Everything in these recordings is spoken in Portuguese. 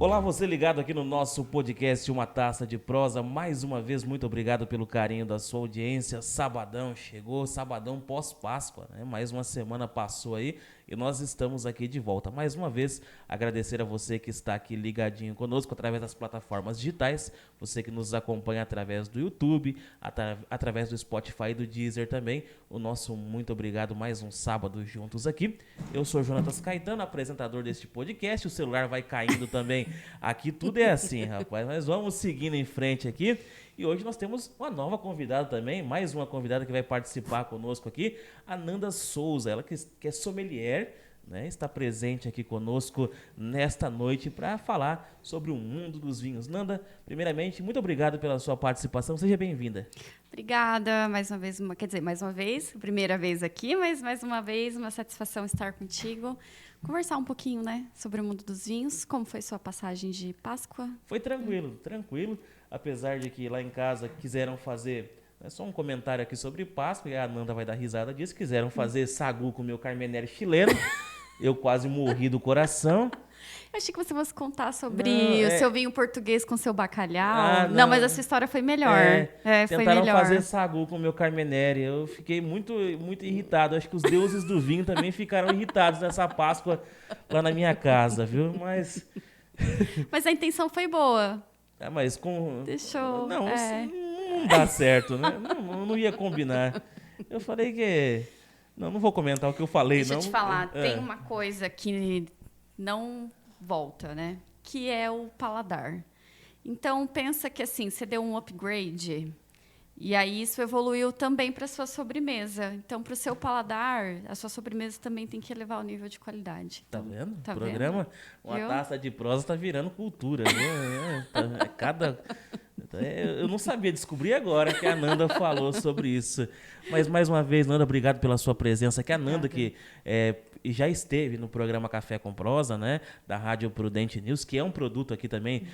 Olá, você ligado aqui no nosso podcast Uma Taça de Prosa. Mais uma vez, muito obrigado pelo carinho da sua audiência. Sabadão chegou, sabadão pós-Páscoa, né? Mais uma semana passou aí e nós estamos aqui de volta. Mais uma vez, agradecer a você que está aqui ligadinho conosco através das plataformas digitais, você que nos acompanha através do YouTube, através do Spotify e do Deezer também. O nosso muito obrigado, mais um sábado juntos aqui. Eu sou Jonatas Caetano, apresentador deste podcast. O celular vai caindo também. Aqui tudo é assim, rapaz. Mas vamos seguindo em frente aqui. E hoje nós temos uma nova convidada também, mais uma convidada que vai participar conosco aqui, a Nanda Souza, ela que é sommelier, né, está presente aqui conosco nesta noite para falar sobre o mundo dos vinhos. Nanda, primeiramente, muito obrigado pela sua participação, seja bem-vinda. Obrigada, mais uma vez, primeira vez aqui, mas mais uma vez, uma satisfação estar contigo. Conversar um pouquinho, né, sobre o mundo dos vinhos. Como foi sua passagem de Páscoa? Foi tranquilo. Apesar de que lá em casa quiseram fazer, só um comentário aqui sobre Páscoa, e a Nanda vai dar risada disso, quiseram fazer sagu com o meu Carmenere chileno. Eu quase morri do coração. Eu achei que você fosse contar sobre o seu vinho português com seu bacalhau. Não, mas a sua história foi melhor. Foi tentaram melhor. fazer sagu com o meu Carmenere. Eu fiquei muito, muito irritado. Acho que os deuses do vinho também ficaram irritados nessa Páscoa lá na minha casa, viu? Mas a intenção foi boa. Mas com... Deixou... Não dá certo, né? Não ia combinar. Eu falei que... Não vou comentar o que eu falei, Deixa não. eu te falar, tem uma coisa que não volta, né? Que é o paladar. Então, pensa que assim, você deu um upgrade e aí isso evoluiu também para a sua sobremesa. Então, para o seu paladar, a sua sobremesa também tem que elevar o nível de qualidade. Tá vendo? Tá O programa, vendo? Uma Taça de Prosa tá virando cultura, né? Eu não sabia, descobri agora que a Nanda falou sobre isso. Mas, mais uma vez, Nanda, obrigado pela sua presença. Que a Nanda, que já esteve no programa Café com Prosa, né, da Rádio Prudente News, que é um produto aqui também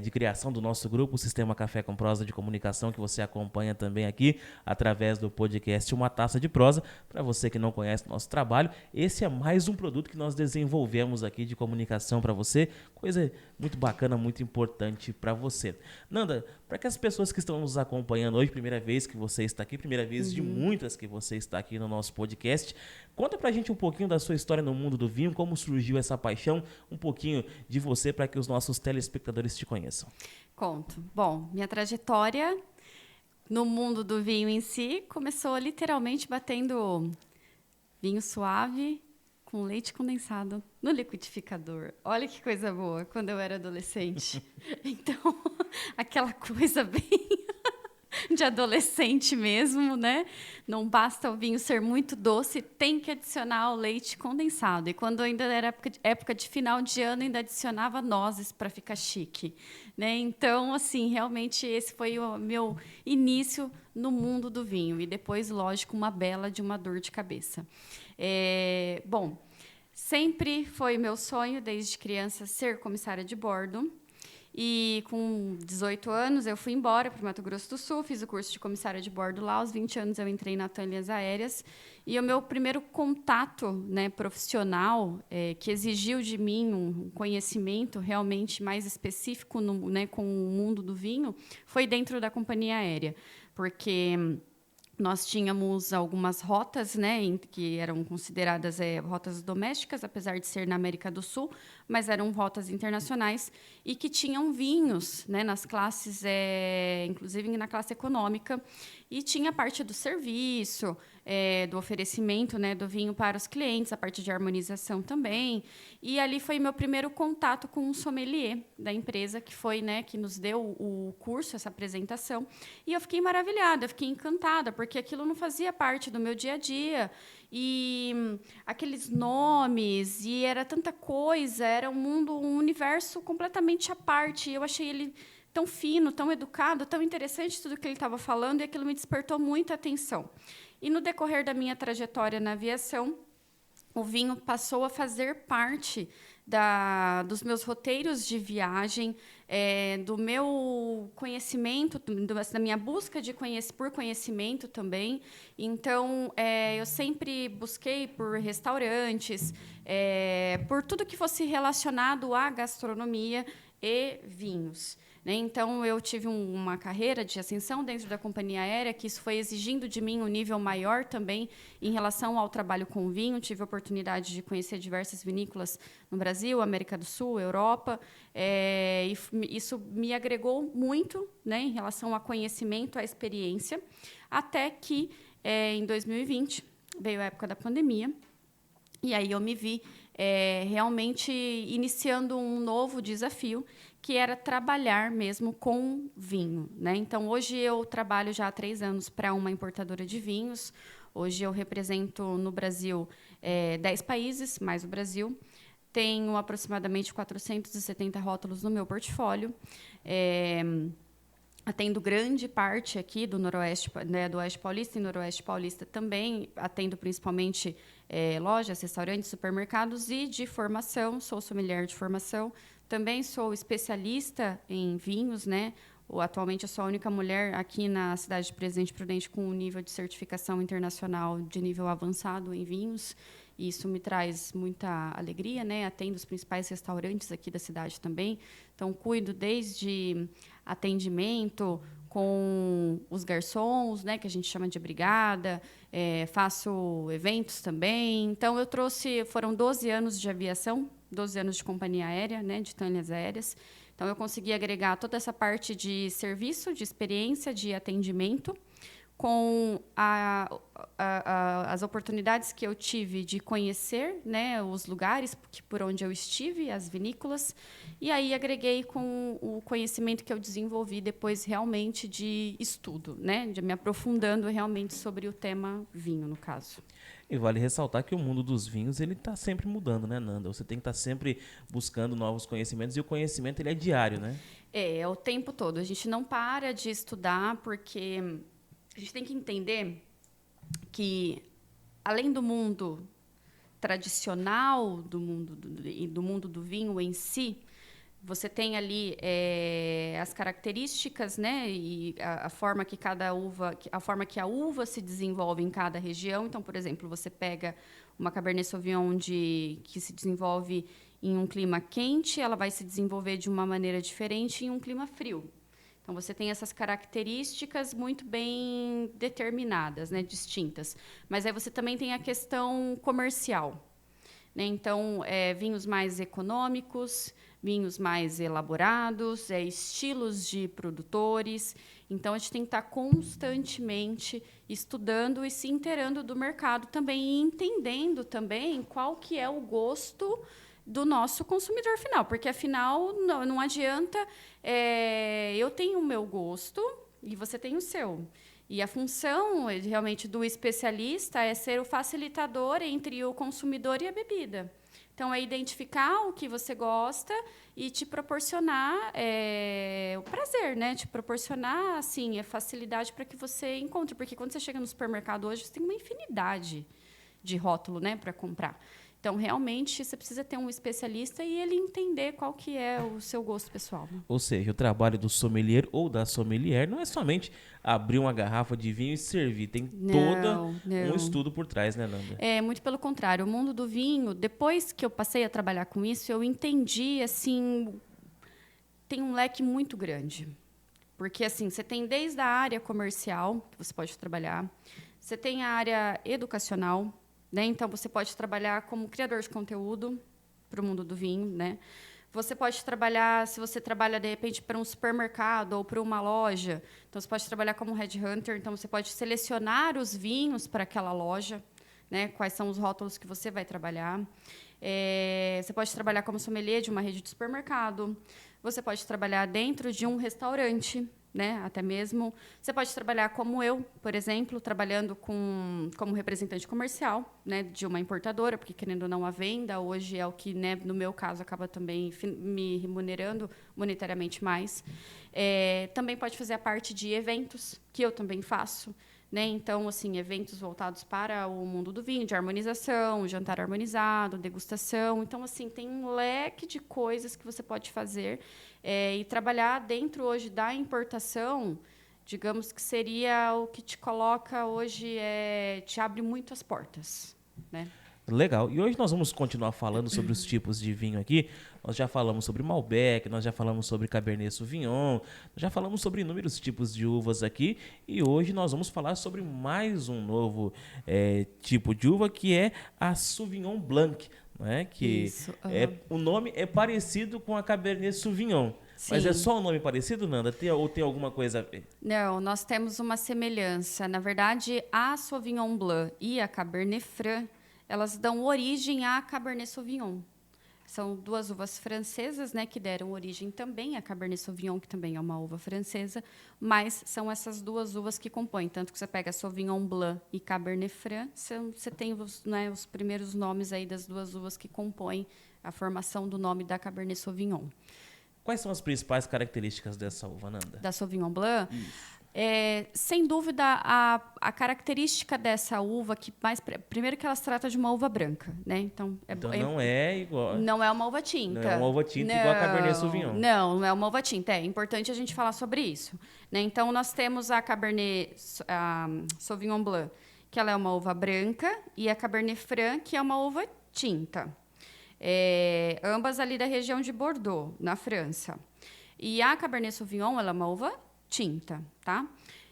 de criação do nosso grupo, o Sistema Café com Prosa de Comunicação, que você acompanha também aqui através do podcast Uma Taça de Prosa. Para você que não conhece o nosso trabalho, esse é mais um produto que nós desenvolvemos aqui de comunicação para você, coisa muito bacana, muito importante para você. Nanda, para que as pessoas que estão nos acompanhando hoje, primeira vez que você está aqui, primeira vez de muitas que você está aqui no nosso podcast, conta pra gente um pouquinho da sua história no mundo do vinho, como surgiu essa paixão, um pouquinho de você para que os nossos telespectadores te conheçam. Conto. Bom, minha trajetória no mundo do vinho em si começou literalmente batendo vinho suave com leite condensado no liquidificador. Olha que coisa boa, quando eu era adolescente. Então, aquela coisa bem de adolescente mesmo, né? Não basta o vinho ser muito doce, tem que adicionar o leite condensado. E quando ainda era época de final de ano, ainda adicionava nozes para ficar chique, né? Então, assim, realmente esse foi o meu início no mundo do vinho. E depois, lógico, uma bela de uma dor de cabeça. Bom, sempre foi meu sonho, desde criança, ser comissária de bordo. E com 18 anos eu fui embora para o Mato Grosso do Sul, fiz o curso de comissária de bordo lá. Aos 20 anos eu entrei na TAM Linhas Aéreas. E o meu primeiro contato, né, profissional, que exigiu de mim um conhecimento realmente mais específico com o mundo do vinho, foi dentro da companhia aérea. Porque nós tínhamos algumas rotas, né, que eram consideradas rotas domésticas, apesar de ser na América do Sul, mas eram rotas internacionais e que tinham vinhos, né, nas classes, inclusive na classe econômica, e tinha a parte do serviço, do oferecimento, né, do vinho para os clientes, a parte de harmonização também. E ali foi meu primeiro contato com um sommelier da empresa, que foi, né, que nos deu o curso, essa apresentação. E eu fiquei maravilhada, eu fiquei encantada, porque aquilo não fazia parte do meu dia a dia. E aqueles nomes, e era tanta coisa, era um universo completamente à parte. Eu achei ele tão fino, tão educado, tão interessante tudo que ele estava falando, e aquilo me despertou muita atenção. E no decorrer da minha trajetória na aviação, o vinho passou a fazer parte dos meus roteiros de viagem, do meu conhecimento, da minha busca por conhecimento também. Então, eu sempre busquei por restaurantes, por tudo que fosse relacionado à gastronomia e vinhos. Então, eu tive uma carreira de ascensão dentro da companhia aérea, que isso foi exigindo de mim um nível maior também em relação ao trabalho com vinho. Tive a oportunidade de conhecer diversas vinícolas no Brasil, América do Sul, Europa. E isso me agregou muito, em relação a conhecimento, a experiência, até que, em 2020, veio a época da pandemia, e aí eu me vi realmente iniciando um novo desafio, que era trabalhar mesmo com vinho. Então, hoje eu trabalho já há 3 anos para uma importadora de vinhos. Hoje eu represento no Brasil 10 países, mais o Brasil. Tenho aproximadamente 470 rótulos no meu portfólio. Atendo grande parte aqui do Noroeste, do Oeste Paulista e Noroeste Paulista também. Atendo principalmente lojas, restaurantes, supermercados e de formação. Sou sommelier de formação. Também sou especialista em vinhos, Atualmente eu sou a única mulher aqui na cidade de Presidente Prudente com um nível de certificação internacional de nível avançado em vinhos. E isso me traz muita alegria, Atendo os principais restaurantes aqui da cidade também. Então, cuido desde atendimento com os garçons, que a gente chama de brigada, faço eventos também. Então, foram 12 anos de aviação, 12 anos de companhia aérea, de linhas aéreas. Então, eu consegui agregar toda essa parte de serviço, de experiência, de atendimento, com as oportunidades que eu tive de conhecer, os lugares por onde eu estive, as vinícolas, e aí agreguei com o conhecimento que eu desenvolvi depois realmente de estudo, de me aprofundando realmente sobre o tema vinho, no caso. E vale ressaltar que o mundo dos vinhos ele está sempre mudando, Nanda? Você tem que estar sempre buscando novos conhecimentos e o conhecimento ele é diário, É o tempo todo. A gente não para de estudar porque a gente tem que entender que, além do mundo tradicional, do mundo do vinho em si, você tem ali as características, e a forma que a uva se desenvolve em cada região. Então, por exemplo, você pega uma Cabernet Sauvignon que se desenvolve em um clima quente, ela vai se desenvolver de uma maneira diferente em um clima frio. Então, você tem essas características muito bem determinadas, distintas. Mas aí você também tem a questão comercial. Então, vinhos mais econômicos, vinhos mais elaborados, estilos de produtores. Então, a gente tem que estar constantemente estudando e se inteirando do mercado também e entendendo também qual que é o gosto do nosso consumidor final, porque, afinal, não adianta eu tenho o meu gosto e você tem o seu. E a função, realmente, do especialista é ser o facilitador entre o consumidor e a bebida. Então, é identificar o que você gosta e te proporcionar o prazer, te proporcionar, assim, a facilidade para que você encontre. Porque quando você chega no supermercado hoje, você tem uma infinidade de rótulo, para comprar. Então, realmente, você precisa ter um especialista e ele entender qual que é o seu gosto pessoal. Ou seja, o trabalho do sommelier ou da sommelier não é somente abrir uma garrafa de vinho e servir. Tem todo um estudo por trás, Nanda? Muito pelo contrário. O mundo do vinho, depois que eu passei a trabalhar com isso, eu entendi, assim, tem um leque muito grande. Porque, assim, você tem desde a área comercial, que você pode trabalhar, você tem a área educacional, então, você pode trabalhar como criador de conteúdo para o mundo do vinho. Você pode trabalhar, se você trabalha, de repente, para um supermercado ou para uma loja, então, você pode trabalhar como headhunter. Então, você pode selecionar os vinhos para aquela loja, quais são os rótulos que você vai trabalhar. Você pode trabalhar como sommelier de uma rede de supermercado. Você pode trabalhar dentro de um restaurante, até mesmo. Você pode trabalhar como eu, por exemplo, trabalhando como representante comercial, de uma importadora, porque, querendo ou não, a venda hoje é o que, no meu caso, acaba também me remunerando monetariamente mais. Também pode fazer a parte de eventos, que eu também faço. né? Então, assim, eventos voltados para o mundo do vinho, de harmonização, jantar harmonizado, degustação. Então, assim, tem um leque de coisas que você pode fazer e trabalhar dentro hoje da importação, digamos que seria o que te coloca hoje, te abre muito as portas, né? Legal. E hoje nós vamos continuar falando sobre os tipos de vinho aqui. Nós já falamos sobre Malbec, nós já falamos sobre Cabernet Sauvignon, nós já falamos sobre inúmeros tipos de uvas aqui. E hoje nós vamos falar sobre mais um novo tipo de uva, que é a Sauvignon Blanc, né? Que Isso. o nome é parecido com a Cabernet Sauvignon. Mas é Sim. só o nome parecido, Nanda? Ou tem alguma coisa a ver? Não, nós temos uma semelhança. Na verdade, a Sauvignon Blanc e a Cabernet Franc, elas dão origem à Cabernet Sauvignon. São duas uvas francesas, né, que deram origem também à Cabernet Sauvignon, que também é uma uva francesa, mas são essas duas uvas que compõem. Tanto que você pega Sauvignon Blanc e Cabernet Franc, você tem os primeiros nomes aí das duas uvas que compõem a formação do nome da Cabernet Sauvignon. Quais são as principais características dessa uva, Nanda? Da Sauvignon Blanc? Sem dúvida, a característica dessa uva, primeiro que ela se trata de uma uva branca, né? Então Não é igual. Não é uma uva tinta. Não é uma uva tinta igual a Cabernet Sauvignon. Não é uma uva tinta. É importante a gente falar sobre isso, né? Então, nós temos a Cabernet Sauvignon Blanc, que ela é uma uva branca, e a Cabernet Franc, que é uma uva tinta. Ambas ali da região de Bordeaux, na França. E a Cabernet Sauvignon, ela é uma uva tinta, tá?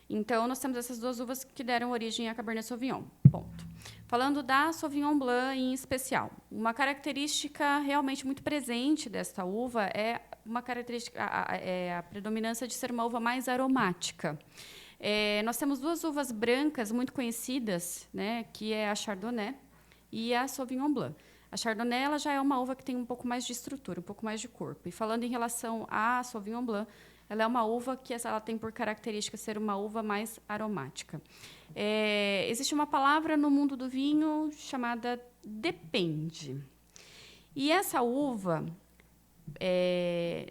Então, nós temos essas duas uvas que deram origem à Cabernet Sauvignon. Ponto. Falando da Sauvignon Blanc em especial, uma característica realmente muito presente desta uva é uma característica, a predominância de ser uma uva mais aromática. Nós temos duas uvas brancas muito conhecidas, né, que é a Chardonnay e a Sauvignon Blanc. A Chardonnay ela já é uma uva que tem um pouco mais de estrutura, um pouco mais de corpo. E falando em relação à Sauvignon Blanc, ela é uma uva que ela tem por característica ser uma uva mais aromática. Existe uma palavra no mundo do vinho chamada depende. E essa uva,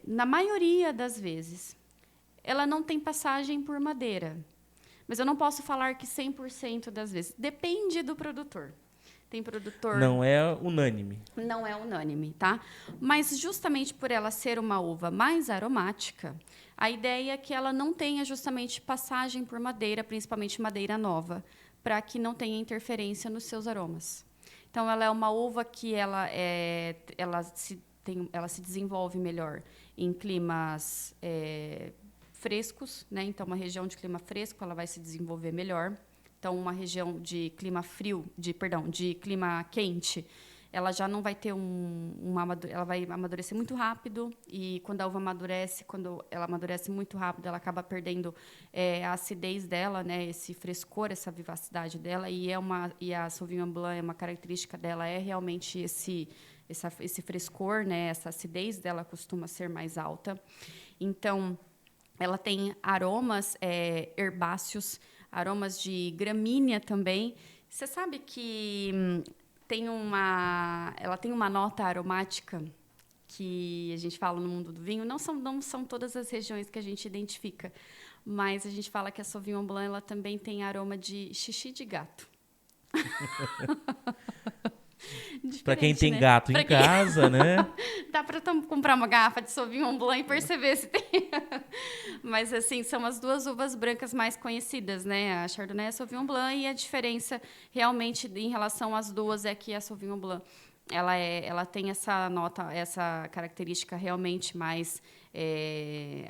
na maioria das vezes, ela não tem passagem por madeira. Mas eu não posso falar que 100% das vezes. Depende do produtor. Tem produtor... Não é unânime. Não é unânime, tá? Mas justamente por ela ser uma uva mais aromática, a ideia é que ela não tenha justamente passagem por madeira, principalmente madeira nova, para que não tenha interferência nos seus aromas. Então, ela é uma uva que ela se desenvolve melhor em climas frescos, né? Então, uma região de clima fresco, ela vai se desenvolver melhor. Então, uma região de clima de clima quente, ela já não vai ter ela vai amadurecer muito rápido, e quando ela amadurece muito rápido, ela acaba perdendo a acidez dela, né, esse frescor, essa vivacidade dela, e a Sauvignon Blanc, uma característica dela é realmente esse frescor, né, essa acidez dela costuma ser mais alta. Então, ela tem aromas herbáceos, aromas de gramínea também. Você sabe que ela tem uma nota aromática que a gente fala no mundo do vinho. Não são todas as regiões que a gente identifica, mas a gente fala que a Sauvignon Blanc ela também tem aroma de xixi de gato. Para quem tem gato em casa, né? Dá para comprar uma garrafa de Sauvignon Blanc e perceber se tem. Mas, assim, são as duas uvas brancas mais conhecidas, né? A Chardonnay e a Sauvignon Blanc. E a diferença, realmente, em relação às duas, é que a Sauvignon Blanc, ela tem essa nota, essa característica realmente mais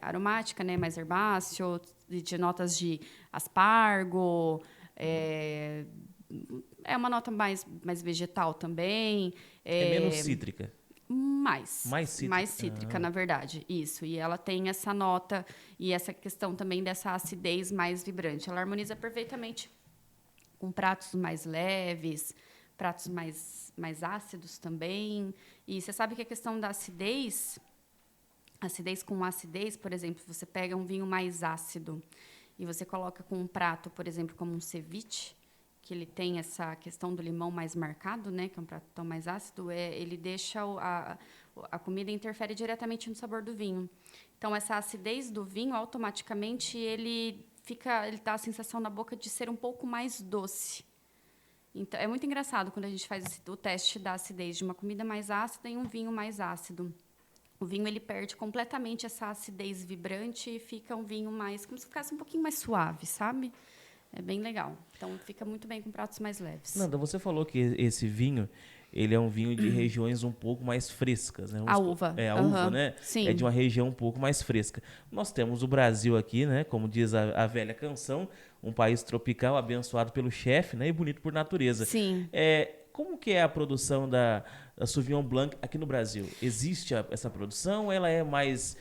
aromática, né? Mais herbáceo, de notas de aspargo, é uma nota mais vegetal também. É menos cítrica. Mais cítrica. Mais cítrica, na verdade. Isso. E ela tem essa nota e essa questão também dessa acidez mais vibrante. Ela harmoniza perfeitamente com pratos mais leves, pratos mais ácidos também. E você sabe que a questão da acidez com acidez, por exemplo, você pega um vinho mais ácido e você coloca com um prato, por exemplo, como um ceviche, que ele tem essa questão do limão mais marcado, né, que é um prato tão mais ácido, ele deixa a comida interfere diretamente no sabor do vinho. Então, essa acidez do vinho, automaticamente, ele ele dá a sensação na boca de ser um pouco mais doce. Então, é muito engraçado quando a gente faz o teste da acidez de uma comida mais ácida e um vinho mais ácido. O vinho ele perde completamente essa acidez vibrante e fica um vinho mais, como se ficasse um pouquinho mais suave, sabe? É bem legal. Então, fica muito bem com pratos mais leves. Nanda, você falou que esse vinho, ele é um vinho de regiões um pouco mais frescas, né? A uva. É, a uva, né? Sim. É de uma região um pouco mais fresca. Nós temos o Brasil aqui, né? Como diz a velha canção, um país tropical abençoado pelo chefe, né? E bonito por natureza. Sim. Como que é a produção da Sauvignon Blanc aqui no Brasil? Existe essa produção ou ela é mais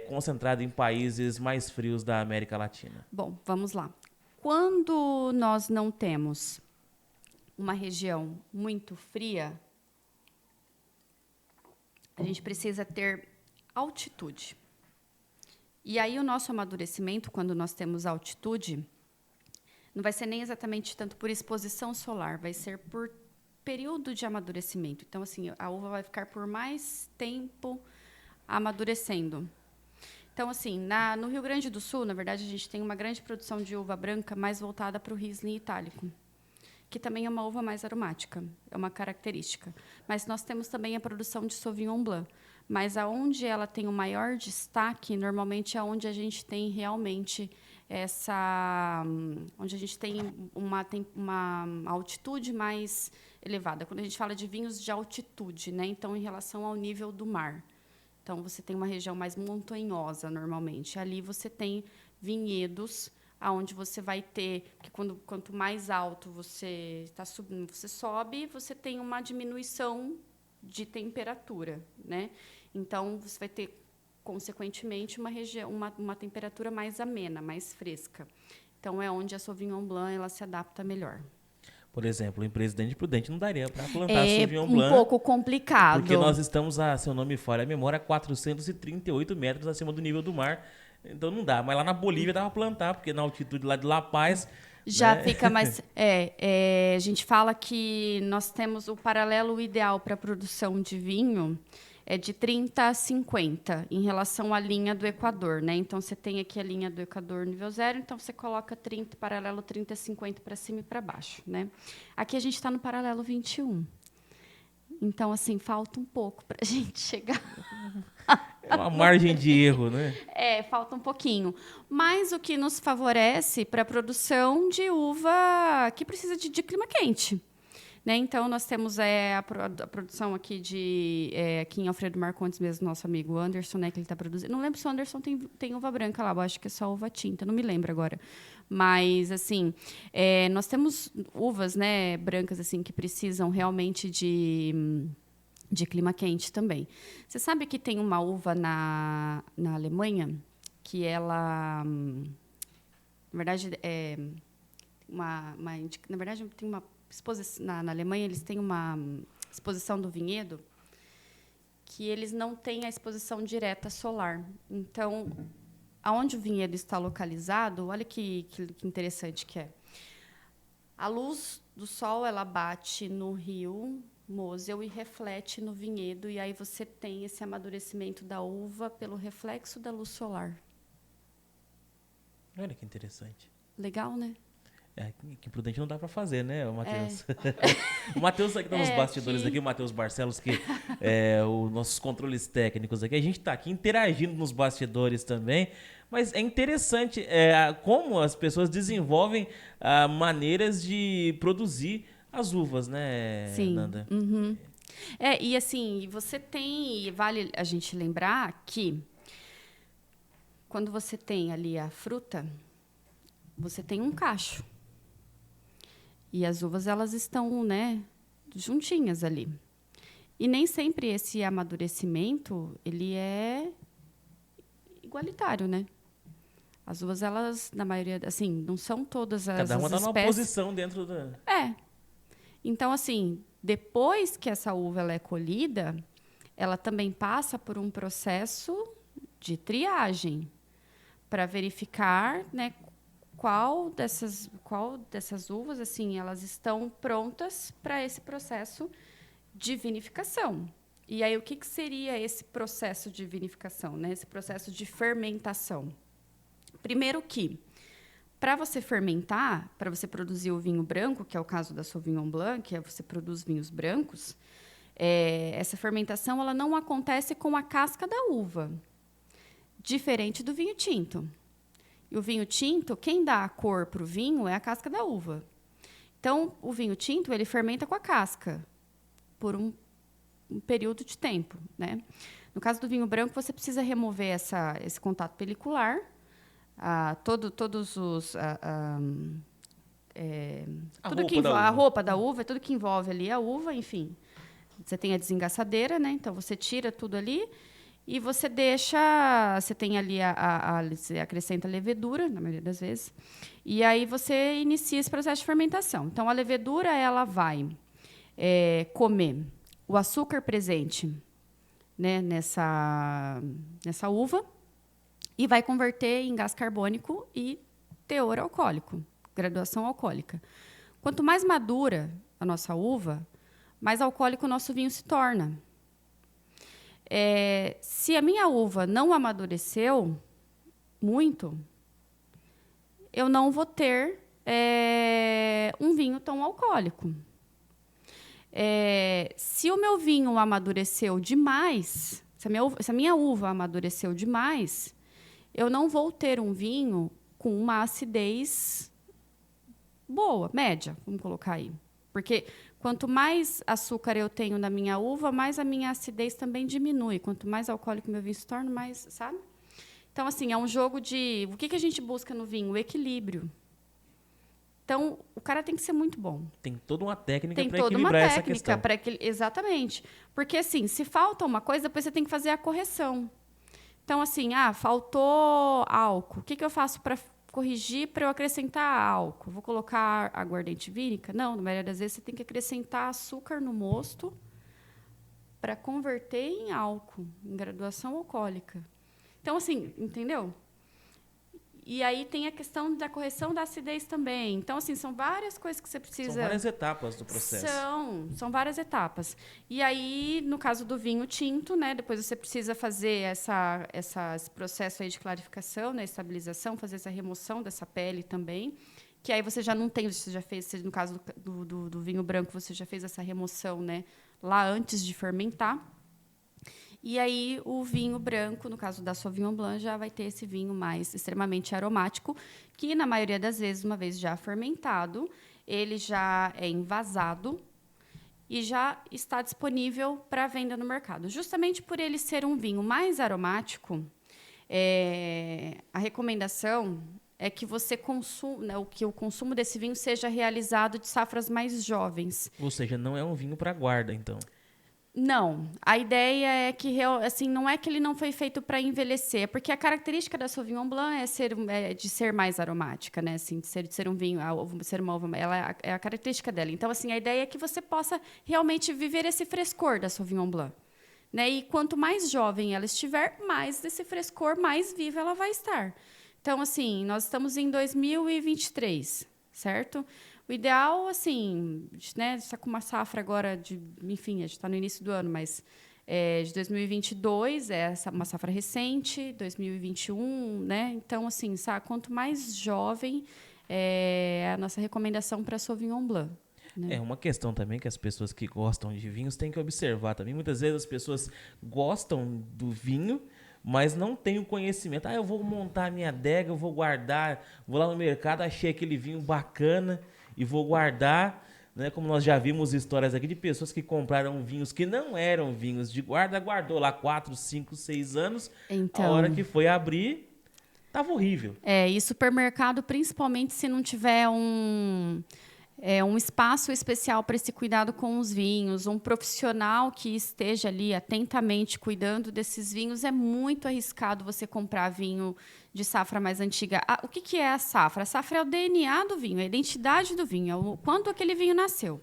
concentrada em países mais frios da América Latina? Bom, vamos lá. Quando nós não temos uma região muito fria, a gente precisa ter altitude. E aí o nosso amadurecimento, quando nós temos altitude, não vai ser nem exatamente tanto por exposição solar, vai ser por período de amadurecimento. Então, assim, a uva vai ficar por mais tempo amadurecendo. Então, assim, no Rio Grande do Sul, na verdade, a gente tem uma grande produção de uva branca mais voltada para o Riesling itálico, que também é uma uva mais aromática, é uma característica. Mas nós temos também a produção de Sauvignon Blanc. Mas aonde ela tem o maior destaque, normalmente é onde a gente tem realmente onde a gente tem uma altitude mais elevada. Quando a gente fala de vinhos de altitude, né? Então, em relação ao nível do mar. Então, você tem uma região mais montanhosa, normalmente. Ali você tem vinhedos, aonde você vai ter, que quanto mais alto você está subindo, você sobe, você tem uma diminuição de temperatura, né? Então, você vai ter, consequentemente, uma temperatura mais amena, mais fresca. Então, é onde a Sauvignon Blanc ela se adapta melhor. Por exemplo, em Presidente Prudente não daria para plantar Sauvignon Blanc. É um pouco complicado. Porque nós estamos, se eu não me falha a memória, a 438 metros acima do nível do mar. Então não dá. Mas lá na Bolívia dá para plantar, porque na altitude lá de La Paz... Já né? fica mais... a gente fala que nós temos o paralelo ideal para a produção de vinho é de 30 a 50 em relação à linha do Equador, né? Então, você tem aqui a linha do Equador nível 0, então você coloca paralelo 30 a 50 para cima e para baixo, né? Aqui a gente está no paralelo 21. Então, assim, falta um pouco para a gente chegar. É uma margem de erro, né? Falta um pouquinho. Mas o que nos favorece para a produção de uva que precisa de clima quente. Né? Então, nós temos a produção aqui aqui em Alfredo Marcondes mesmo, nosso amigo Anderson, né, que ele está produzindo. Não lembro se o Anderson tem uva branca lá, eu acho que é só uva tinta, não me lembro agora. Mas, assim, nós temos uvas, né, brancas assim, que precisam realmente de clima quente também. Você sabe que tem uma uva na Alemanha que ela, na verdade, na verdade, tem uma na Alemanha, eles têm uma exposição do vinhedo que eles não têm a exposição direta solar. Então, aonde o vinhedo está localizado, olha que interessante que é. A luz do sol ela bate no rio Mosel e reflete no vinhedo, e aí você tem esse amadurecimento da uva pelo reflexo da luz solar. Olha que interessante. Legal, né? Que Prudente não dá para fazer, né, Matheus? O Matheus aqui está nos bastidores aqui, o Matheus Barcelos, que é os nossos controles técnicos aqui. A gente está aqui interagindo nos bastidores também, mas é interessante como as pessoas desenvolvem maneiras de produzir as uvas, né, Sim. Nanda? Uhum. E assim, vale a gente lembrar que quando você tem ali a fruta, você tem um cacho. E as uvas, elas estão, né, juntinhas ali. E nem sempre esse amadurecimento, ele é igualitário, né? As uvas, elas, na maioria, assim, não são todas as espécies... Cada uma está numa posição dentro da... Então, assim, depois que essa uva ela é colhida, ela também passa por um processo de triagem para verificar, né, qual dessas uvas, assim, elas estão prontas para esse processo de vinificação. E aí, o que seria esse processo de vinificação, né? Esse processo de fermentação? Primeiro que Para você fermentar, para você produzir o vinho branco, que é o caso da Sauvignon Blanc, que é você produz vinhos brancos, essa fermentação ela não acontece com a casca da uva, diferente do vinho tinto. E o vinho tinto, quem dá a cor para o vinho é a casca da uva. Então, o vinho tinto ele fermenta com a casca por um período de tempo, né? No caso do vinho branco, você precisa remover esse contato pelicular. Todos os tudo que envolve a roupa da uva, tudo que envolve ali a uva, enfim. Você tem a desengaçadeira, né? Então você tira tudo ali e você tem ali você acrescenta a levedura, na maioria das vezes, e aí você inicia esse processo de fermentação. Então a levedura ela vai comer o açúcar presente, né, nessa uva. E vai converter em gás carbônico e teor alcoólico, graduação alcoólica. Quanto mais madura a nossa uva, mais alcoólico o nosso vinho se torna. Se a minha uva não amadureceu muito, eu não vou ter um vinho tão alcoólico. Se o meu vinho amadureceu demais, se a minha uva amadureceu demais, eu não vou ter um vinho com uma acidez boa, média, vamos colocar aí. Porque quanto mais açúcar eu tenho na minha uva, mais a minha acidez também diminui. Quanto mais alcoólico meu vinho se torna, mais, sabe? Então, assim, é um jogo de... O que a gente busca no vinho? O equilíbrio. Então, o cara tem que ser muito bom. Tem toda uma técnica para equilibrar essa questão. Exatamente. Porque, assim, se falta uma coisa, depois você tem que fazer a correção. Então, assim, faltou álcool. O que eu faço para corrigir para eu acrescentar álcool? Vou colocar aguardente vínica? Não, na maioria das vezes você tem que acrescentar açúcar no mosto para converter em álcool, em graduação alcoólica. Então, assim, entendeu? E aí tem a questão da correção da acidez também. Então, assim, são várias coisas que você precisa... São várias etapas do processo. São várias etapas. E aí, no caso do vinho tinto, né, depois você precisa fazer esse processo aí de clarificação, né, estabilização, fazer essa remoção dessa pele também, que aí você já não tem, você já fez, no caso do vinho branco, você já fez essa remoção, né, lá antes de fermentar. E aí, o vinho branco, no caso da Sauvignon Blanc, já vai ter esse vinho mais extremamente aromático, que, na maioria das vezes, uma vez já fermentado, ele já é envasado e já está disponível para venda no mercado. Justamente por ele ser um vinho mais aromático, a recomendação é que você consuma, né, que o consumo desse vinho seja realizado de safras mais jovens. Ou seja, não é um vinho para guarda, então. Não, a ideia é que assim, não é que ele não foi feito para envelhecer, porque a característica da Sauvignon Blanc de ser mais aromática, né? Assim, de ser um vinho, ser uma uva, ela é a característica dela. Então, assim, a ideia é que você possa realmente viver esse frescor da Sauvignon Blanc, né? E quanto mais jovem ela estiver, mais desse frescor, mais viva ela vai estar. Então, assim, nós estamos em 2023, certo? O ideal, assim, né, está com uma safra agora enfim, a gente está no início do ano, mas de 2022, uma safra recente, 2021, né? Então, assim, quanto mais jovem, a nossa recomendação para Sauvignon Blanc. Né? É uma questão também que as pessoas que gostam de vinhos têm que observar também. Muitas vezes as pessoas gostam do vinho, mas não têm o conhecimento. Eu vou montar a minha adega, eu vou guardar, vou lá no mercado, achei aquele vinho bacana e vou guardar, né? Como nós já vimos histórias aqui de pessoas que compraram vinhos que não eram vinhos de guarda, guardou lá 4, 5, 6 anos, então, a hora que foi abrir, estava horrível. E supermercado, principalmente se não tiver um espaço especial para esse cuidado com os vinhos, um profissional que esteja ali atentamente cuidando desses vinhos, é muito arriscado você comprar vinho de safra mais antiga. O que é a safra? A safra é o DNA do vinho, é a identidade do vinho, é quando aquele vinho nasceu,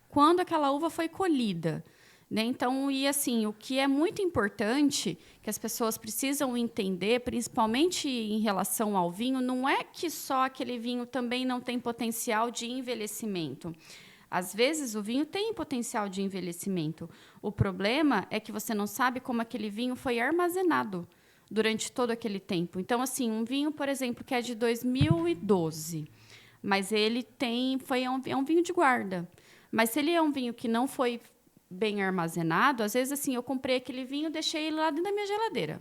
quando aquela uva foi colhida. Né? Então, e assim, o que é muito importante, que as pessoas precisam entender, principalmente em relação ao vinho, não é que só aquele vinho também não tem potencial de envelhecimento. Às vezes, o vinho tem potencial de envelhecimento. O problema é que você não sabe como aquele vinho foi armazenado durante todo aquele tempo. Então, assim, um vinho, por exemplo, que é de 2012, mas ele é um vinho de guarda. Mas se ele é um vinho que não foi bem armazenado, às vezes, assim, eu comprei aquele vinho, deixei ele lá dentro da minha geladeira.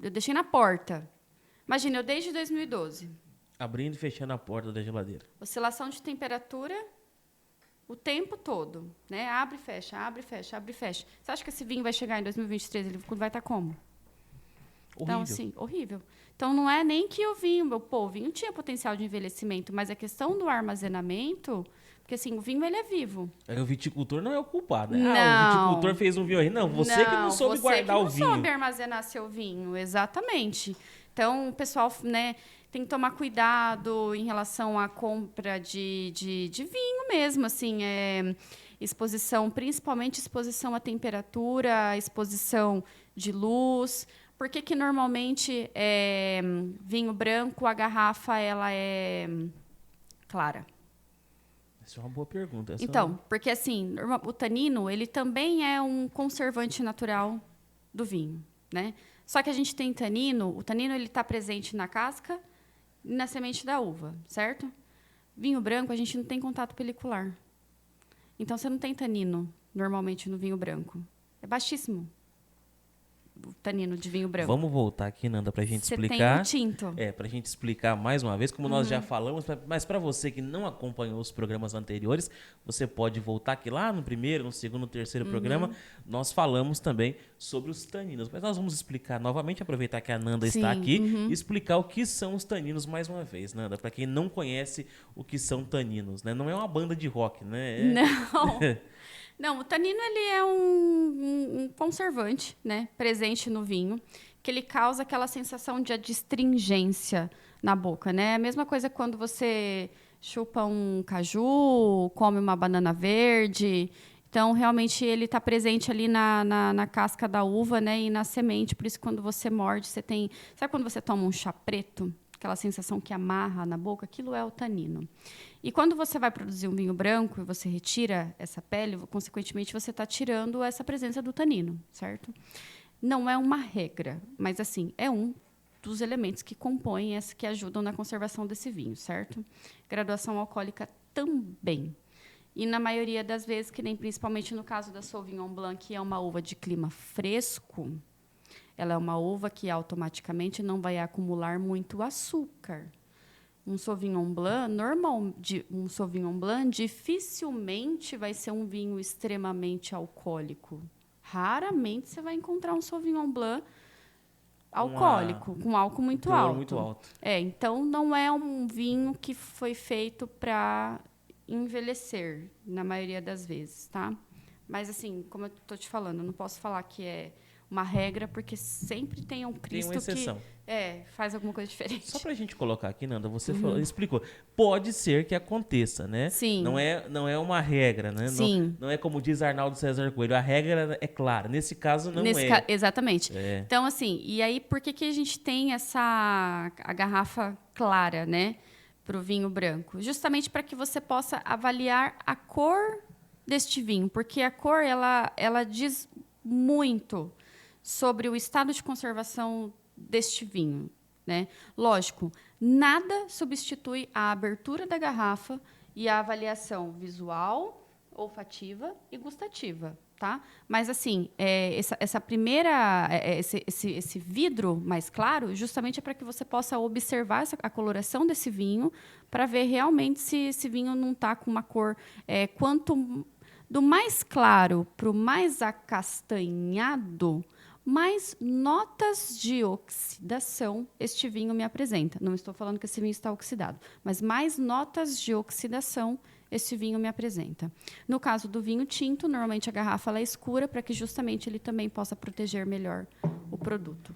Eu deixei na porta. Imagina, eu desde 2012. Abrindo e fechando a porta da geladeira. Oscilação de temperatura o tempo todo, né? Abre e fecha, abre e fecha, abre e fecha. Você acha que esse vinho vai chegar em 2023, ele vai estar como? Horrível. Então, assim, horrível. Então, não é nem que o vinho tinha potencial de envelhecimento, mas a questão do armazenamento, porque, assim, o vinho, ele é vivo. O viticultor não é o culpado, né? Não. O viticultor fez um vinho aí. Não, você que não soube guardar o vinho. Você que não soube armazenar seu vinho, exatamente. Então, o pessoal, né, tem que tomar cuidado em relação à compra de vinho mesmo, assim, principalmente exposição à temperatura, exposição de luz. Por que normalmente vinho branco, a garrafa, ela é clara? Essa é uma boa pergunta. Então, porque assim, o tanino, ele também é um conservante natural do vinho, né? Só que a gente tem o tanino ele está presente na casca e na semente da uva, certo? Vinho branco, a gente não tem contato pelicular. Então, você não tem tanino, normalmente, no vinho branco. É baixíssimo o tanino de vinho branco. Vamos voltar aqui, Nanda, pra gente explicar. Você tem o tinto. Pra gente explicar mais uma vez, como nós já falamos, mas para você que não acompanhou os programas anteriores, você pode voltar aqui lá no primeiro, no segundo, no terceiro programa, nós falamos também sobre os taninos. Mas nós vamos explicar novamente, aproveitar que a Nanda está aqui, e explicar o que são os taninos mais uma vez, Nanda, para quem não conhece o que são taninos, né? Não é uma banda de rock, né? Não. Não, o tanino ele é um conservante, né, presente no vinho, que ele causa aquela sensação de adstringência na boca, né? A mesma coisa quando você chupa um caju, come uma banana verde. Então, realmente, ele está presente ali na casca da uva, né, e na semente. Por isso, quando você morde, você tem... Sabe quando você toma um chá preto? Aquela sensação que amarra na boca? Aquilo é o tanino. E quando você vai produzir um vinho branco e você retira essa pele, consequentemente, você está tirando essa presença do tanino, certo? Não é uma regra, mas, assim, é um dos elementos que compõem, que ajudam na conservação desse vinho, certo? Graduação alcoólica também. E, na maioria das vezes, que nem principalmente no caso da Sauvignon Blanc, que é uma uva de clima fresco, ela é uma uva que automaticamente não vai acumular muito açúcar. Um Sauvignon Blanc dificilmente vai ser um vinho extremamente alcoólico. Raramente você vai encontrar um Sauvignon Blanc alcoólico, com álcool muito alto. Muito alto. Então não é um vinho que foi feito para envelhecer, na maioria das vezes, tá? Mas, assim, como eu estou te falando, eu não posso falar que é uma regra, porque sempre tem um Cristo que faz alguma coisa diferente. Só pra gente colocar aqui, Nanda, você explicou. Pode ser que aconteça, né? Sim. Não é uma regra, né? Sim. Não é como diz Arnaldo César Coelho. A regra é clara. Nesse caso, não é. Exatamente. Então, assim, e aí por que a gente tem a garrafa clara, né? Para o vinho branco? Justamente para que você possa avaliar a cor deste vinho. Porque a cor, ela diz muito sobre o estado de conservação deste vinho, né? Lógico, nada substitui a abertura da garrafa e a avaliação visual, olfativa e gustativa, tá? Mas, assim, esse vidro mais claro, justamente é para que você possa observar a coloração desse vinho, para ver realmente se esse vinho não está com uma cor... quanto do mais claro para o mais acastanhado, mais notas de oxidação este vinho me apresenta. Não estou falando que esse vinho está oxidado, mas mais notas de oxidação esse vinho me apresenta. No caso do vinho tinto, normalmente a garrafa ela é escura, para que justamente ele também possa proteger melhor o produto.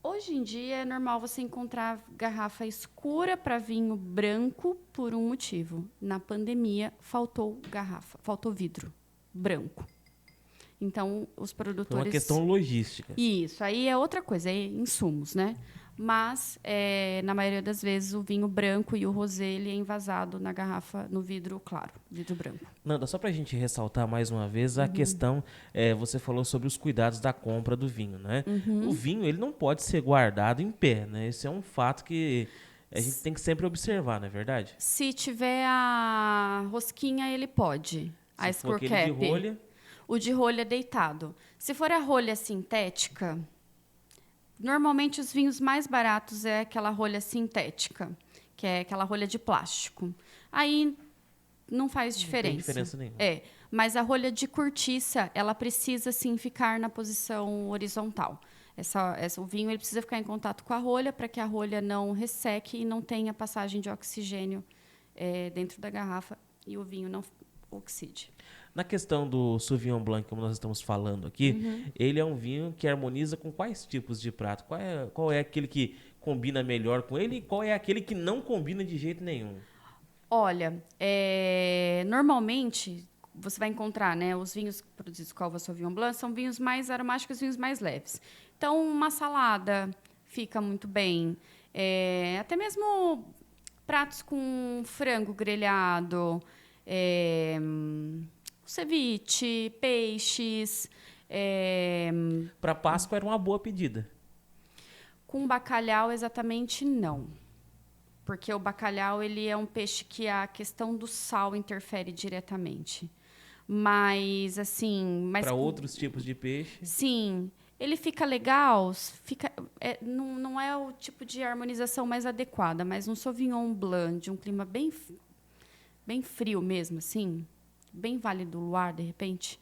Hoje em dia é normal você encontrar garrafa escura para vinho branco por um motivo. Na pandemia faltou vidro branco. Então, os produtores... É uma questão logística. Isso, aí é outra coisa, é insumos, né? mas, na maioria das vezes, o vinho branco e o rosé ele é envasado na garrafa, no vidro claro, vidro branco. Nanda, só para a gente ressaltar mais uma vez a questão, você falou sobre os cuidados da compra do vinho, né? O vinho ele não pode ser guardado em pé, né? Esse é um fato que a gente tem que sempre observar, não é verdade? Se tiver a rosquinha, ele pode. A Se for screw aquele de cap. rolha, O de rolha deitado. Se for a rolha sintética, normalmente os vinhos mais baratos é aquela rolha sintética, que é aquela rolha de plástico. Aí não faz diferença. não tem diferença nenhuma. Mas a rolha de cortiça, ela precisa sim ficar na posição horizontal. O vinho ele precisa ficar em contato com a rolha para que a rolha não resseque e não tenha passagem de oxigênio dentro da garrafa e o vinho não oxide. Na questão do Sauvignon Blanc, como nós estamos falando aqui, ele é um vinho que harmoniza com quais tipos de prato? Qual é aquele que combina melhor com ele e qual é aquele que não combina de jeito nenhum? Olha, normalmente você vai encontrar, né, os vinhos produzidos com a uva Sauvignon Blanc são vinhos mais aromáticos, vinhos mais leves. Então, uma salada fica muito bem. Até mesmo pratos com frango grelhado, ceviche, peixes. Para Páscoa era uma boa pedida. Com bacalhau, exatamente não. Porque o bacalhau ele é um peixe que a questão do sal interfere diretamente. Mas, assim... Para outros tipos de peixe? Sim. Ele fica legal, não é o tipo de harmonização mais adequada, mas um Sauvignon Blanc de um clima bem, bem frio mesmo, assim, bem Vale do Loire, de repente.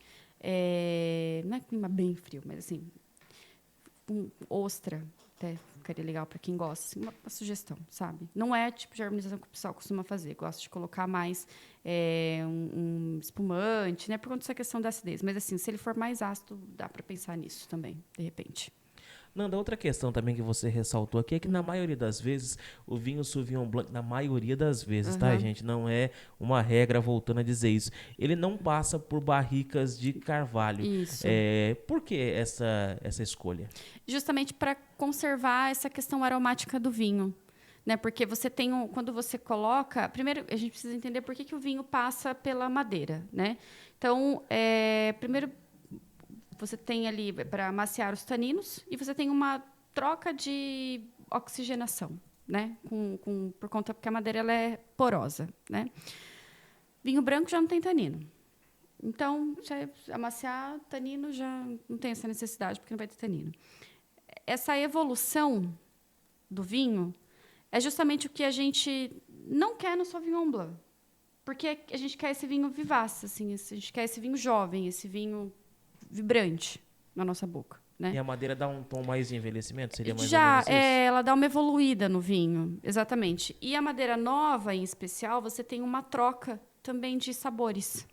Não é clima bem frio, mas, assim, ostra, até ficaria legal para quem gosta. Assim, uma sugestão, sabe? Não é o tipo de harmonização que o pessoal costuma fazer. Gosto de colocar mais um espumante, né? Por conta dessa questão da acidez. Mas, assim, se ele for mais ácido, dá para pensar nisso também, de repente. Nanda, outra questão também que você ressaltou aqui é que, na maioria das vezes, o vinho Sauvignon Blanc, na maioria das vezes, tá, gente? Não é uma regra voltando a dizer isso. Ele não passa por barricas de carvalho. Isso. Por que essa escolha? Justamente para conservar essa questão aromática do vinho. Né? Porque você tem quando você coloca... Primeiro, a gente precisa entender por que o vinho passa pela madeira. Né? Então, primeiro... Você tem ali para amaciar os taninos e você tem uma troca de oxigenação, né? Por conta porque a madeira ela é porosa, né? Vinho branco já não tem tanino. Então, se amaciar tanino já não tem essa necessidade porque não vai ter tanino. Essa evolução do vinho é justamente o que a gente não quer no Sauvignon Blanc. Porque a gente quer esse vinho vivaz, assim, a gente quer esse vinho jovem, esse vinho vibrante na nossa boca, né? E a madeira dá um tom mais de envelhecimento? Seria mais ou Já, menos isso? ela dá uma evoluída no vinho, exatamente. E a madeira nova, em especial, você tem uma troca também de sabores.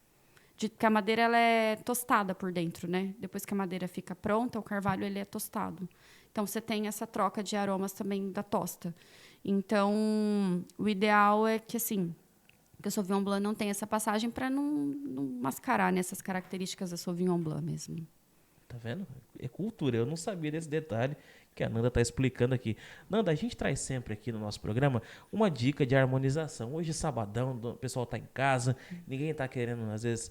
Porque a madeira ela é tostada por dentro, né? Depois que a madeira fica pronta, o carvalho ele é tostado. Então, você tem essa troca de aromas também da tosta. Então, o ideal é que, assim... Porque o Sauvignon Blanc não tem essa passagem para não mascarar nessas características da Sauvignon Blanc mesmo. Tá vendo? É cultura. Eu não sabia desse detalhe que a Nanda está explicando aqui. Nanda, a gente traz sempre aqui no nosso programa uma dica de harmonização. Hoje, sabadão, o pessoal está em casa, ninguém está querendo, às vezes,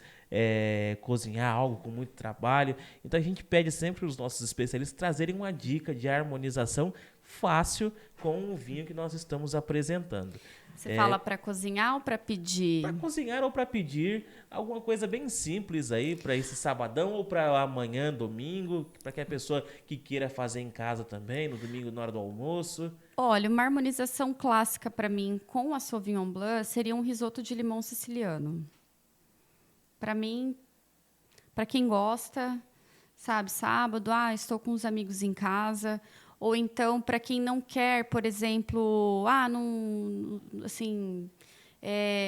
cozinhar algo com muito trabalho. Então, a gente pede sempre os nossos especialistas trazerem uma dica de harmonização fácil com o vinho que nós estamos apresentando. Você fala para cozinhar ou para pedir? Para cozinhar ou para pedir alguma coisa bem simples aí para esse sabadão ou para amanhã, domingo, para que a pessoa que queira fazer em casa também, no domingo na hora do almoço. Olha, uma harmonização clássica para mim com a Sauvignon Blanc seria um risoto de limão siciliano. Para mim, para quem gosta, sabe, sábado, estou com os amigos em casa. Ou então, para quem não quer, por exemplo,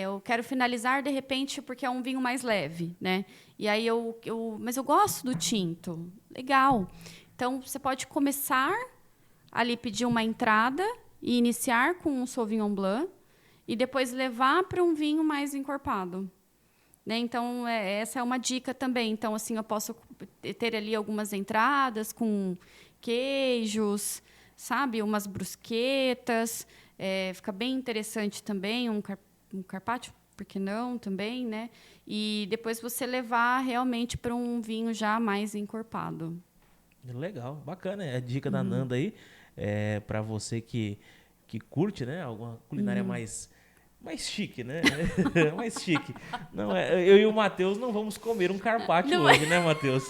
eu quero finalizar de repente porque é um vinho mais leve, né? E aí mas eu gosto do tinto, legal. Então você pode começar ali pedir uma entrada e iniciar com um Sauvignon Blanc e depois levar para um vinho mais encorpado. Né? Então essa é uma dica também. Então assim eu posso ter ali algumas entradas com queijos, sabe? Umas brusquetas, fica bem interessante também, um carpaccio, por que não também, né? E depois você levar realmente para um vinho já mais encorpado. Legal, bacana. É a dica da Nanda aí, para você que curte, né? Alguma culinária mais chique, né? Mais chique. Não, eu e o Matheus não vamos comer um carpaccio Não hoje, né, Matheus?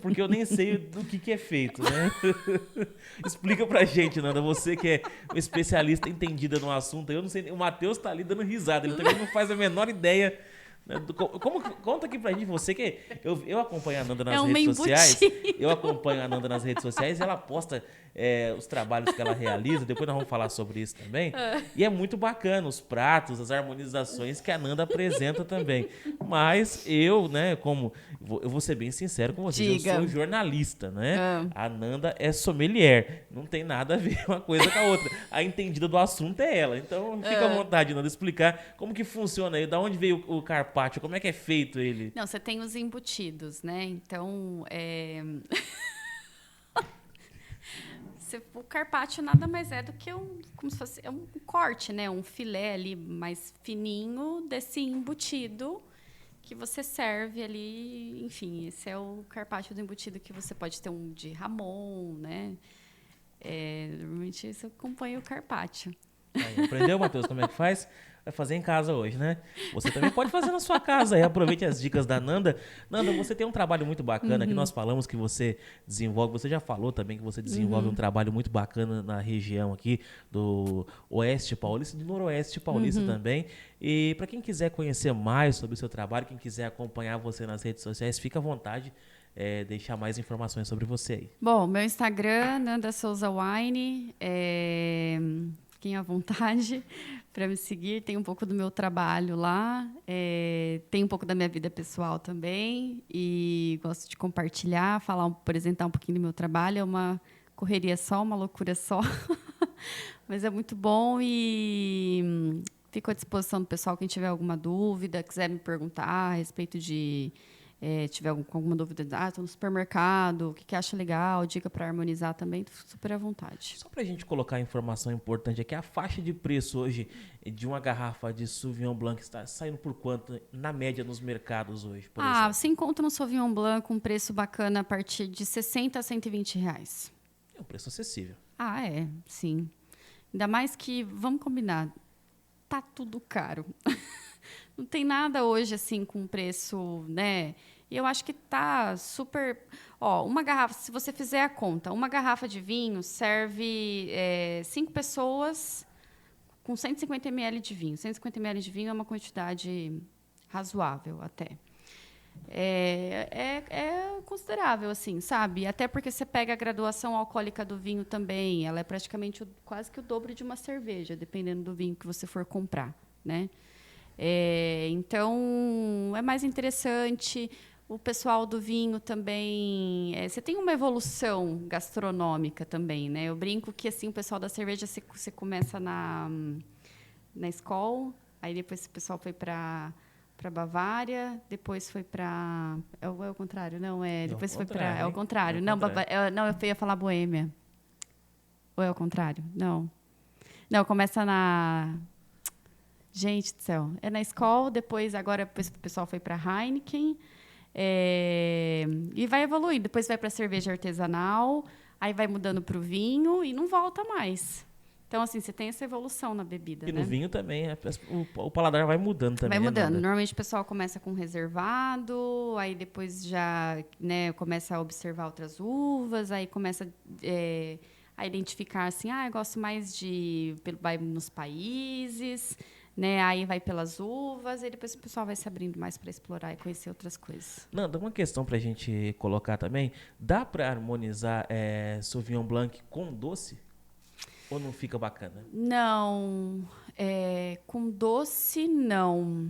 Porque eu nem sei do que é feito, né? Explica pra gente, Nanda. Você que é um especialista entendida no assunto. Eu não sei. O Matheus tá ali dando risada. Ele também não faz a menor ideia. Né, conta aqui pra gente, você que eu acompanho a Nanda nas um redes sociais, embutido. eu acompanho a Nanda nas redes sociais e ela posta os trabalhos que ela realiza, depois nós vamos falar sobre isso também, e é muito bacana os pratos, as harmonizações que a Nanda apresenta também, mas eu, né, eu vou ser bem sincero com vocês, Diga. eu sou jornalista, né, a Nanda é sommelier, não tem nada a ver uma coisa com a outra, a entendida do assunto é ela, então fica à vontade, Nanda, explicar como que funciona aí, da onde veio o carpaccio, como é que é feito ele? Não, você tem os embutidos, né? Então, o carpaccio nada mais é do que como se fosse um corte, né? Um filé ali mais fininho desse embutido que você serve ali. Enfim, esse é o carpaccio do embutido, que você pode ter um de Ramon, né? Normalmente você acompanha o carpaccio. Aí, aprendeu, Matheus, como é que faz? Vai fazer em casa hoje, né? Você também pode fazer na sua casa aí. Aproveite as dicas da Nanda. Nanda, você tem um trabalho muito bacana que nós falamos que você desenvolve. Você já falou também que você desenvolve um trabalho muito bacana na região aqui do Oeste Paulista, do Noroeste Paulista também. E para quem quiser conhecer mais sobre o seu trabalho, quem quiser acompanhar você nas redes sociais, fica à vontade. Deixar mais informações sobre você aí. Bom, meu Instagram, Nanda Souza Wine. Fiquem à vontade para me seguir. Tem um pouco do meu trabalho lá. Tem um pouco da minha vida pessoal também. E gosto de compartilhar, apresentar um pouquinho do meu trabalho. É uma correria só, uma loucura só. Mas é muito bom e fico à disposição do pessoal. Quem tiver alguma dúvida, quiser me perguntar a respeito de... tiver alguma dúvida, estou no supermercado, o que acha legal, dica para harmonizar também, super à vontade. Só para a gente colocar a informação importante aqui, a faixa de preço hoje de uma garrafa de Sauvignon Blanc está saindo por quanto, na média, nos mercados hoje, por exemplo? Você encontra um Sauvignon Blanc com um preço bacana a partir de R$60 a R$120. É um preço acessível. Sim. Ainda mais que, vamos combinar, tá tudo caro. Não tem nada hoje assim com preço, né? E eu acho que tá super... uma garrafa, se você fizer a conta, uma garrafa de vinho serve 5 pessoas com 150 ml de vinho. 150 ml de vinho é uma quantidade razoável até. É considerável, assim, sabe? Até porque você pega a graduação alcoólica do vinho também. Ela é praticamente quase que o dobro de uma cerveja, dependendo do vinho que você for comprar, né? Então, é mais interessante. O pessoal do vinho também... você tem uma evolução gastronômica também, né? Eu brinco que assim, o pessoal da cerveja, você começa na Skol, aí depois o pessoal foi para Bavária, depois foi para... É o contrário, não? Depois foi para... É o contrário. Não, eu ia falar Boêmia. Ou é o contrário? Não. Não, começa na... Gente do céu. É na Skol, depois o pessoal foi para Heineken, e vai evoluindo. Depois vai para cerveja artesanal, aí vai mudando para o vinho e não volta mais. Então, assim, você tem essa evolução na bebida, E né? no vinho também, o paladar vai mudando também. Vai mudando. Né, normalmente o pessoal começa com reservado, aí depois já, né, começa a observar outras uvas, aí começa a identificar assim, eu gosto mais vai nos países, né? Aí vai pelas uvas, e depois o pessoal vai se abrindo mais para explorar e conhecer outras coisas. Nanda, uma questão para a gente colocar também. Dá para harmonizar Sauvignon Blanc com doce? Ou não fica bacana? Não. Com doce, não.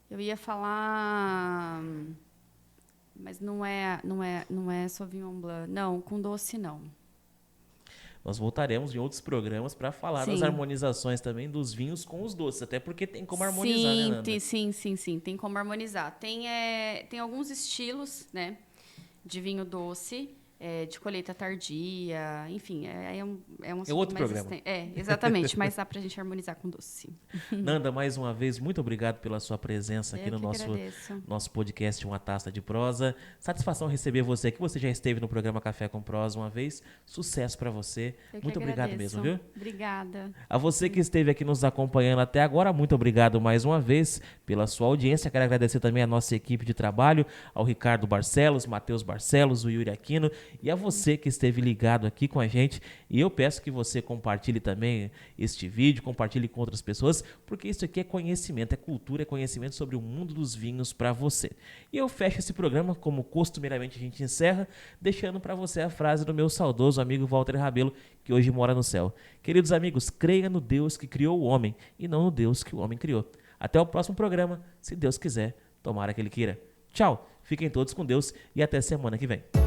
Eu ia falar... Mas não é Sauvignon Blanc. Não, com doce, não. Nós voltaremos em outros programas para falar das harmonizações também dos vinhos com os doces, até porque tem como harmonizar, né, Nanda? Sim, tem como harmonizar. Tem alguns estilos, né, de vinho doce. de colheita tardia, enfim, um assunto outro mais programa. exatamente, mas dá pra gente harmonizar com doce. Nanda, mais uma vez, muito obrigado pela sua presença aqui no nosso podcast Uma Taça de Prosa. Satisfação receber você aqui. Você já esteve no programa Café com Prosa uma vez. Sucesso para você. Muito obrigado mesmo, viu? Obrigada. A você que esteve aqui nos acompanhando até agora, muito obrigado mais uma vez pela sua audiência. Quero agradecer também a nossa equipe de trabalho, ao Ricardo Barcelos, Matheus Barcelos, o Yuri Aquino e a você que esteve ligado aqui com a gente. E eu peço que você compartilhe também este vídeo, compartilhe com outras pessoas, porque isso aqui é conhecimento, é cultura, é conhecimento sobre o mundo dos vinhos para você. E eu fecho esse programa, como costumeiramente a gente encerra, deixando para você a frase do meu saudoso amigo Walter Rabelo, que hoje mora no céu. Queridos amigos, creia no Deus que criou o homem e não no Deus que o homem criou. Até o próximo programa, se Deus quiser, tomara que Ele queira. Tchau, fiquem todos com Deus e até semana que vem.